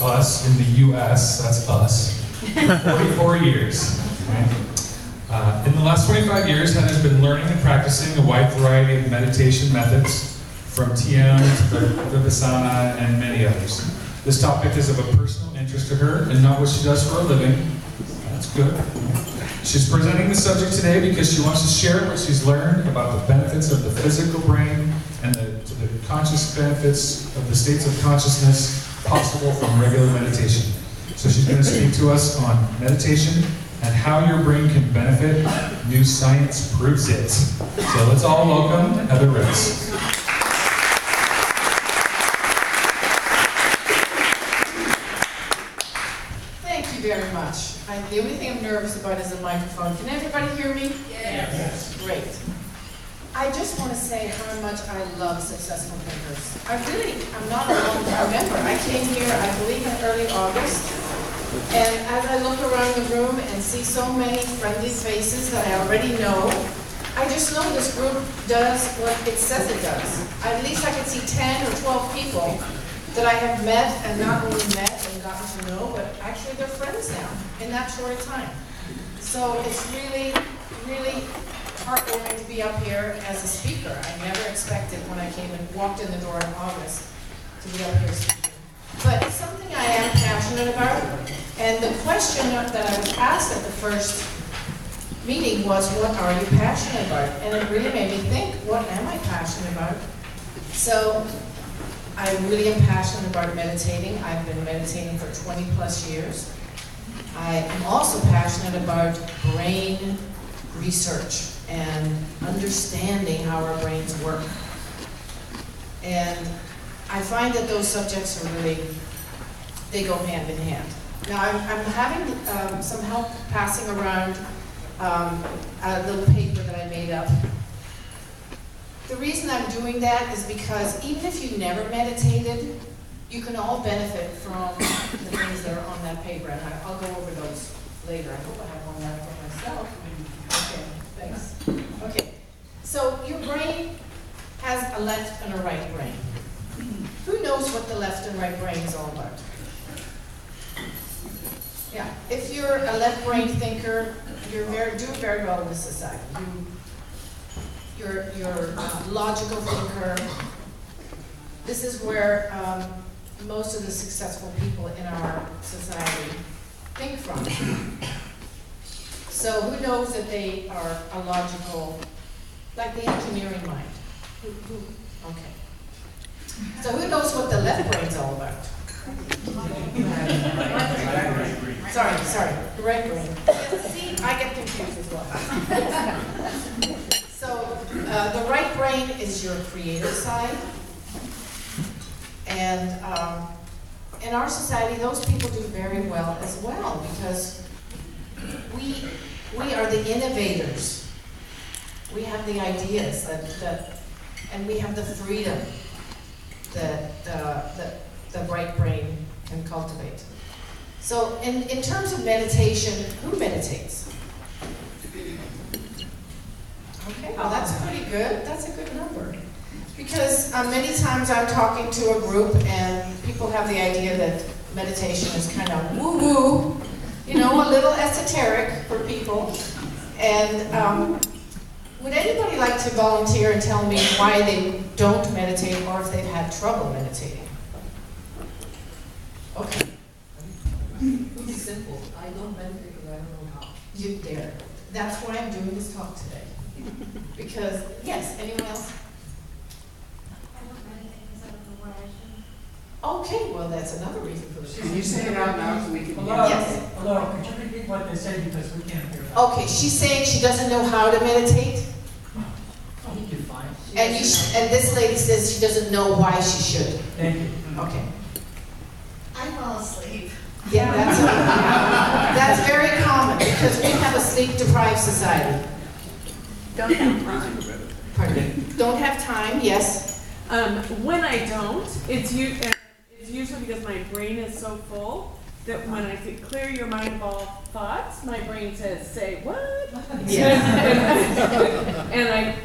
with us in the U.S., that's us, 44 years. Right? In the last 25 years, Heather's been learning and practicing a wide variety of meditation methods, from TM to Vipassana and many others. This topic is of a personal interest to her and not what she does for a living. That's good. She's presenting the subject today because she wants to share what she's learned about the benefits of the physical brain and the conscious benefits of the states of consciousness possible from regular meditation. So she's going to speak to us on meditation and how your brain can benefit. New science proves it. So let's all welcome Heather Ritz. Thank you very much. The only thing I'm nervous about is the microphone. Can everybody hear me? Yes. Great. I just want to say how much I love successful thinkers. I'm not a long-time member. I came here, I believe, in early August. And as I look around the room and see so many friendly faces that I already know, I just know this group does what it says it does. At least I can see 10 or 12 people that I have met, and not only met and gotten to know, but actually they're friends now in that short time. So it's really, really heartwarming to be up here as a speaker. I never expected when I came and walked in the door in August to be up here speaking. But it's something I am passionate about, and the question that I was asked at the first meeting was, what are you passionate about? And it really made me think, what am I passionate about? So I really am passionate about meditating. I've been meditating for 20 plus years. I am also passionate about brain research and understanding how our brains work. And I find that those subjects are really, they go hand in hand. Now I'm having some help passing around a little paper that I made up. The reason I'm doing that is because even if you never meditated, you can all benefit from the things that are on that paper, and I'll go over those later. I hope I have one left for myself. Okay, thanks. Okay, so your brain has a left and a right brain. Who knows what the left and right brain is all about? Yeah, if you're a left brain thinker, you're doing very well in this society. You're a logical thinker. This is where most of the successful people in our society think from. So who knows that they are a logical, like the engineering mind? Okay. So who knows what the left brain's all about? Sorry, the right brain. See, I get confused as well. So the right brain is your creative side. And in our society, those people do very well as well, because we are the innovators. We have the ideas and we have the freedom that the right brain can cultivate. So in terms of meditation, who meditates? Okay, well that's pretty good. That's a good number. Because many times I'm talking to a group and people have the idea that meditation is kind of woo-woo, you know, a little esoteric for people. And would anybody like to volunteer and tell me why they don't meditate or if they've had trouble meditating? Okay. It's simple. I don't meditate because I don't know how. You dare. That's why I'm doing this talk today. Because, yes, anyone else? I don't meditate because I don't know what I should. Okay, well, that's another reason for the Can you say it out loud so we can Hello, hear? Yes. hello, could you repeat what they said because we can't hear that? Okay, she's saying she doesn't know how to meditate, Oh, you're fine. and and this lady says she doesn't know why she should. Thank you. Okay. I fall asleep. Yeah, that's very common because we have a sleep-deprived society. Don't have time. Pardon? Don't have time, yes. When I don't, it's usually because my brain is so full that when I say clear your mind of all thoughts, my brain says, say what? And I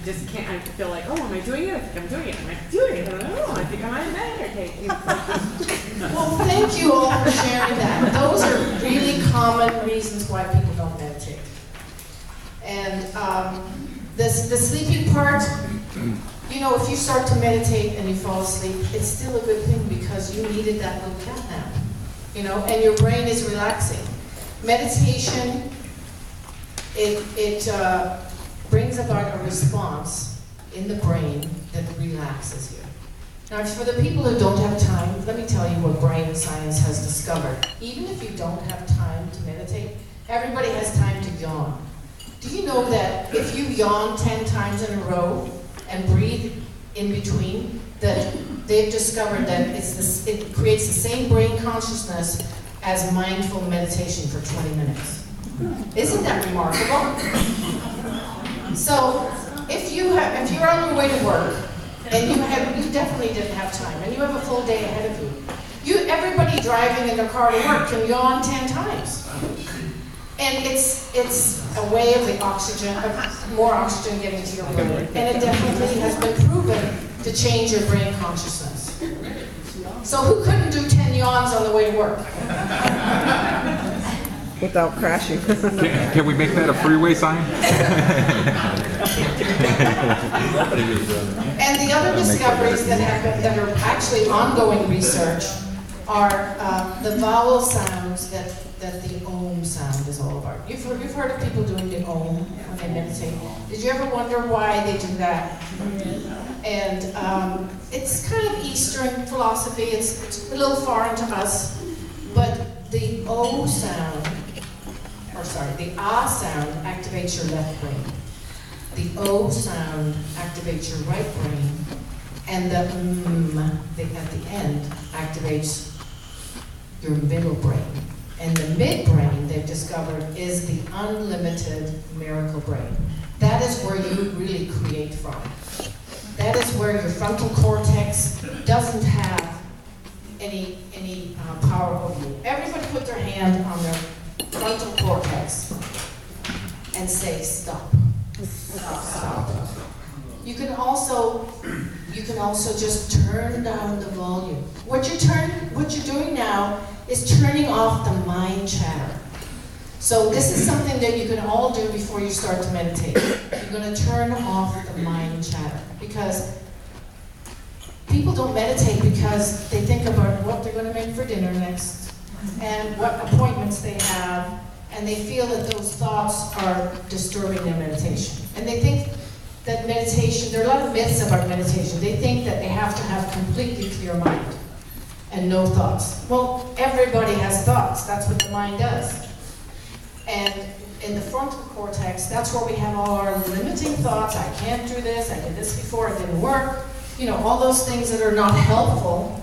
just can't, I feel like, oh, am I doing it? I think I'm doing it. Am I doing it? I don't know. I think I might meditate. Well, you all for sharing that. Those are really common reasons why people don't meditate. And the sleeping part, you know, if you start to meditate and you fall asleep, it's still a good thing because you needed that little cat nap, you know, and your brain is relaxing. Meditation, it brings about a response in the brain that relaxes you. Now, for the people who don't have time, let me tell you what brain science has discovered. Even if you don't have time to meditate, everybody has time to yawn. Do you know that if you yawn 10 times in a row and breathe in between, that they've discovered that it creates the same brain consciousness as mindful meditation for 20 minutes. Isn't that remarkable? So, if you're on your way to work, and you definitely didn't have time, and you have a full day ahead of you, everybody driving in their car to work can yawn 10 times. And it's a way of the oxygen, of more oxygen getting to your brain. And it definitely has been proven to change your brain consciousness. So who couldn't do 10 yawns on the way to work? Without crashing. Can we make that a freeway sign? And the other discoveries that are actually ongoing research are the vowel sounds that the Om sound is all about. You've heard of people doing the Om when they meditate. Did you ever wonder why they do that? And it's kind of Eastern philosophy. It's a little foreign to us, but the O sound, the Ah sound activates your left brain. The O sound activates your right brain, and the at the end activates your middle brain. And the midbrain, they've discovered, is the unlimited miracle brain. That is where you really create from. That is where your frontal cortex doesn't have any power over you. Everybody put their hand on their frontal cortex and say, stop. Stop. You can also just turn down the volume. What you're doing now is turning off the mind chatter. So this is something that you can all do before you start to meditate. You're going to turn off the mind chatter, because people don't meditate because they think about what they're going to make for dinner next and what appointments they have, and they feel that those thoughts are disturbing their meditation. And they think that meditation, there are a lot of myths about meditation. They think that they have to have completely clear mind and no thoughts. Well, everybody has thoughts. That's what the mind does. And in the frontal cortex, that's where we have all our limiting thoughts. I can't do this, I did this before, it didn't work. You know, all those things that are not helpful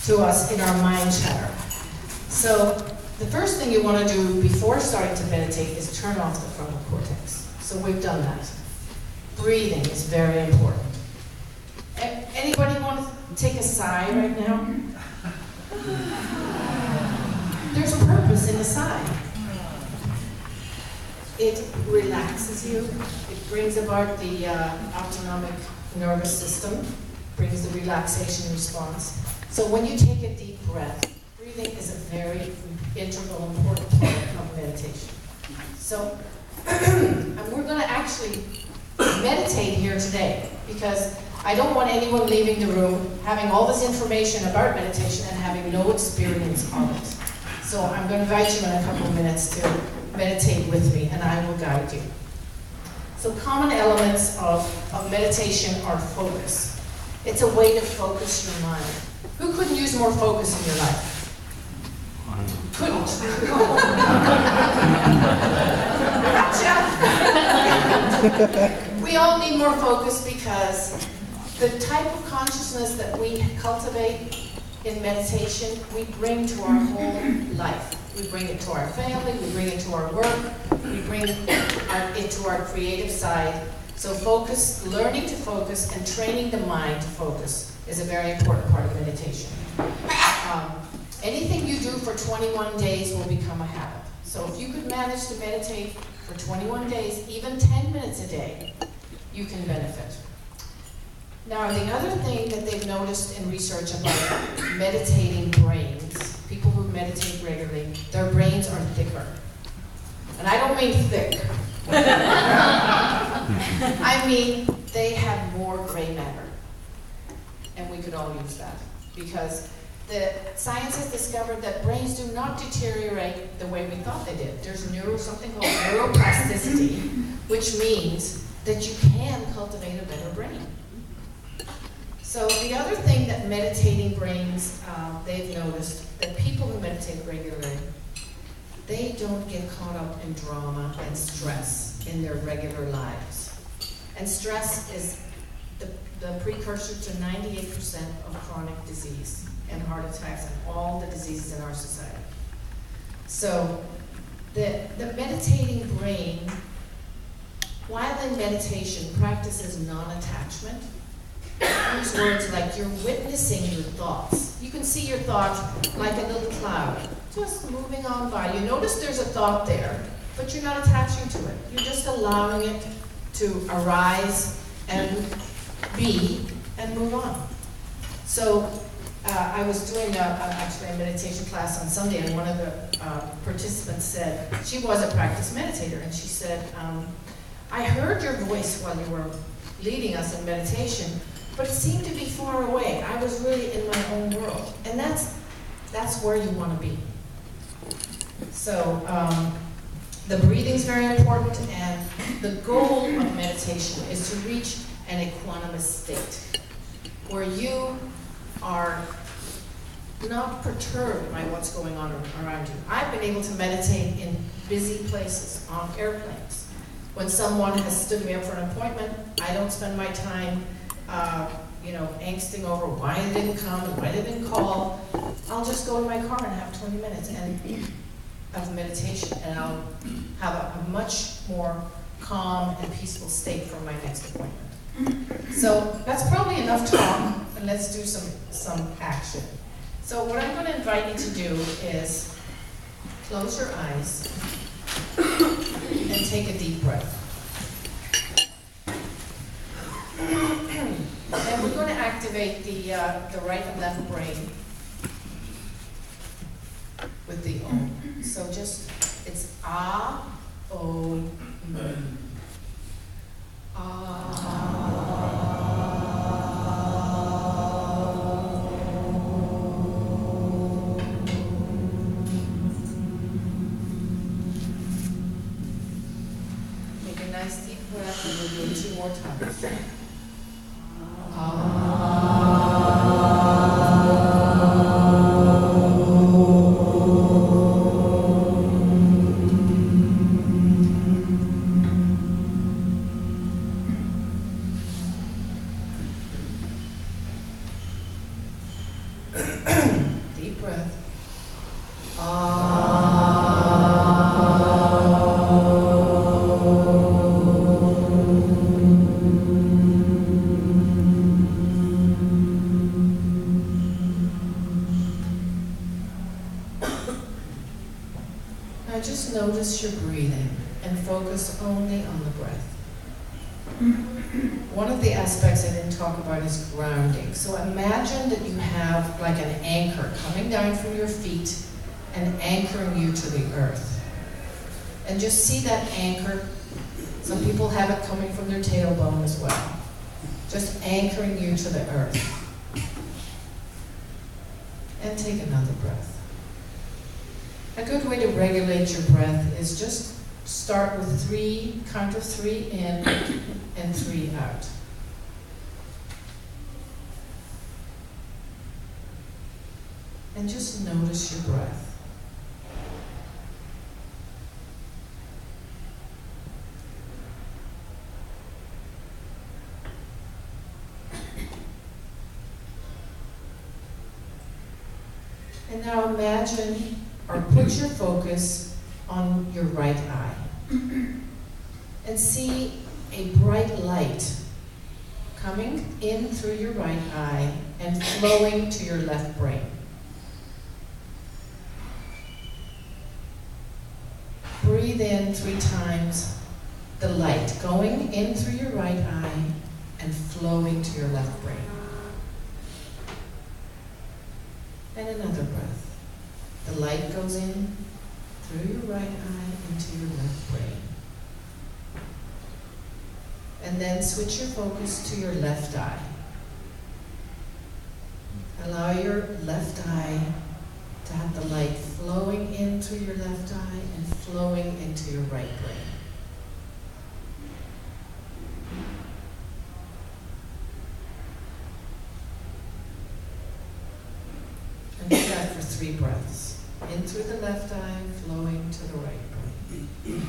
to us in our mind chatter. So the first thing you want to do before starting to meditate is turn off the frontal cortex. So we've done that. Breathing is very important. Anybody want to take a sigh right now? There's a purpose in the sigh. It relaxes you. It brings about the autonomic nervous system, brings the relaxation response. So when you take a deep breath, breathing is a very integral, important part of meditation. So, and we're going to actually meditate here today, because I don't want anyone leaving the room having all this information about meditation and having no experience of it. So I'm going to invite you in a couple of minutes to meditate with me, and I will guide you. So common elements of meditation are focus. It's a way to focus your mind. Who couldn't use more focus in your life? Couldn't. Gotcha. We all need more focus, because the type of consciousness that we cultivate in meditation, we bring to our whole life. We bring it to our family, we bring it to our work, we bring it to our creative side. So focus, learning to focus and training the mind to focus is a very important part of meditation. Anything you do for 21 days will become a habit. So if you could manage to meditate for 21 days, even 10 minutes a day, you can benefit. Now, the other thing that they've noticed in research about meditating brains, people who meditate thicker. And I don't mean thick. I mean, they have more gray matter. And we could all use that. Because the science has discovered that brains do not deteriorate the way we thought they did. There's something called neuroplasticity, which means that you can cultivate a better brain. So the other thing that meditating brains, they've noticed, that people who meditate regularly, they don't get caught up in drama and stress in their regular lives. And stress is the precursor to 98% of chronic disease and heart attacks and all the diseases in our society. So the meditating brain, while in meditation, practices non-attachment. Use words like you're witnessing your thoughts. You can see your thoughts like a little cloud, just moving on by. You notice there's a thought there, but you're not attaching to it. You're just allowing it to arise and be and move on. So I was doing actually a meditation class on Sunday, and one of the participants said, she was a practice meditator, and she said, I heard your voice while you were leading us in meditation, but it seemed to be far away. I was really in my own world. And that's where you want to be. So the breathing's very important, and the goal of meditation is to reach an equanimous state where you are not perturbed by what's going on around you. I've been able to meditate in busy places, on airplanes. When someone has stood me up for an appointment, I don't spend my time angsting over why they didn't come and why they didn't call. I'll just go in my car and have 20 minutes of meditation, and I'll have a much more calm and peaceful state for my next appointment. So that's probably enough talk, and let's do some action. So what I'm going to invite you to do is close your eyes and take a deep breath. And we're going to activate the right and left brain with the Om. So it's Ah, O, M. Make a nice deep breath, and we'll do it 2 more times. Deep breath. Now just notice your breathing and focus only on the breath. One of the aspects I didn't talk about is grounding. So imagine that you have like an anchor coming down from your feet and anchoring you to the earth. And just see that anchor. Some people have it coming from their tailbone as well. Just anchoring you to the earth. And take another breath. A good way to regulate your breath is just start with count of 3 in and 3 out. And just notice your breath. And now imagine or put your focus on your right eye and see a bright light coming in through your right eye and flowing to your left brain. Breathe in 3 times the light going in through your right eye and flowing to your left brain. And another breath. The light goes in through your right eye into your left brain. And then switch your focus to your left eye. Allow your left eye to have the light flowing in through your left eye and flowing into your right brain. And do that for 3 breaths. In through the left eye, flowing to the right brain.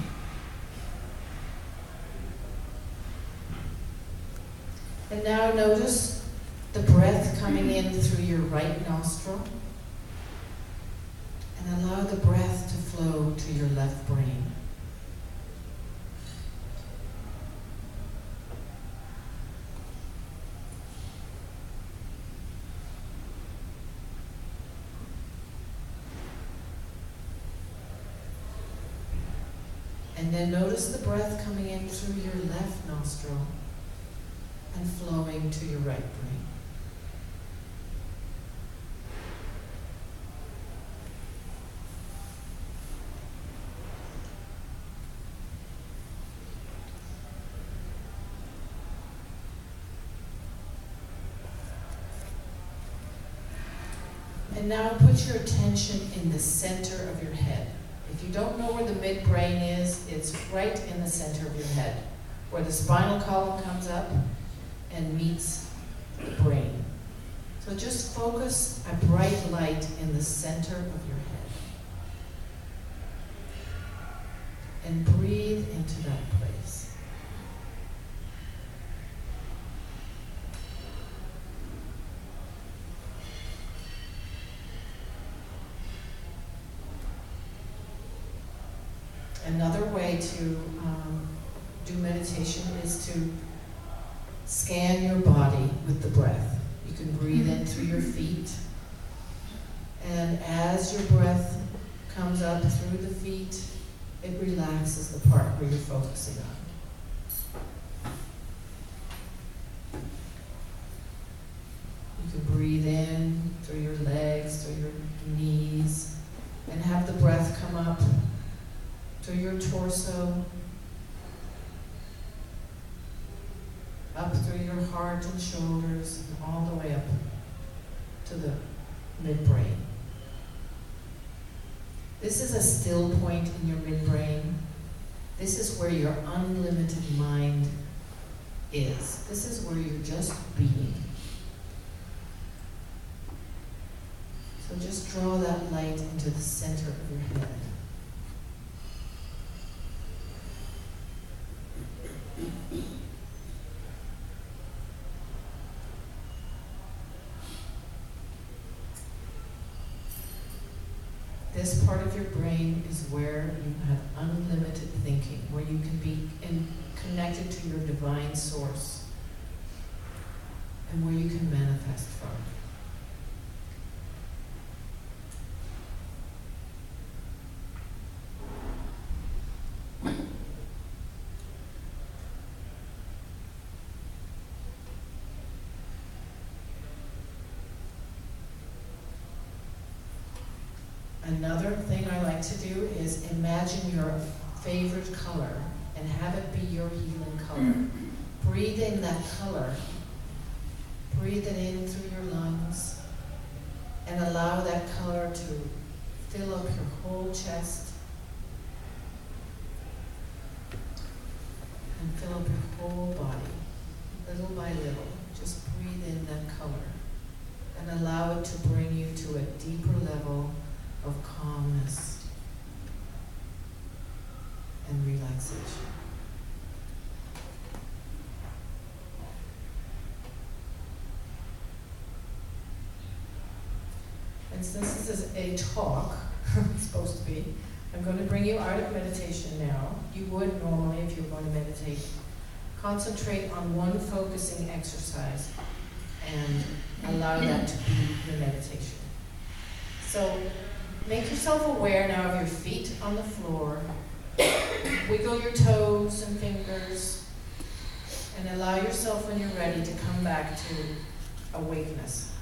And now notice the breath coming in through your right nostril. And allow the breath to flow to your left brain. And then notice the breath coming in through your left nostril and flowing to your right brain. And now put your attention in the center of your head. If you don't know where the midbrain is, it's right in the center of your head, where the spinal column comes up and meets the brain. So just focus a bright light in the center of your head. And breathe into that place. Another way to do meditation is to scan your body with the breath. You can breathe in through your feet, and as your breath comes up through the feet, it relaxes the part where you're focusing on. You can breathe in through your legs, through your knees, and have the breath come up through your torso, up through your heart and shoulders, and all the way up to the midbrain. This is a still point in your midbrain. This is where your unlimited mind is. This is where you're just being. So just draw that light into the center of your head. This part of your brain is where you have unlimited thinking, where you can be connected to your divine source, and where you can manifest from. Another thing I like to do is imagine your favorite color and have it be your healing color. Breathe in that color. Breathe it in through your lungs and allow that color to fill up your whole chest and fill up your whole body, little by little. Just breathe in that color and allow it to bring you to a deeper level of calmness and relaxation. And since this is a talk, it's supposed to be, I'm going to bring you out of meditation now. You would normally, if you were going to meditate, concentrate on one focusing exercise and allow that to be your meditation. So make yourself aware now of your feet on the floor. Wiggle your toes and fingers and allow yourself when you're ready to come back to awakeness.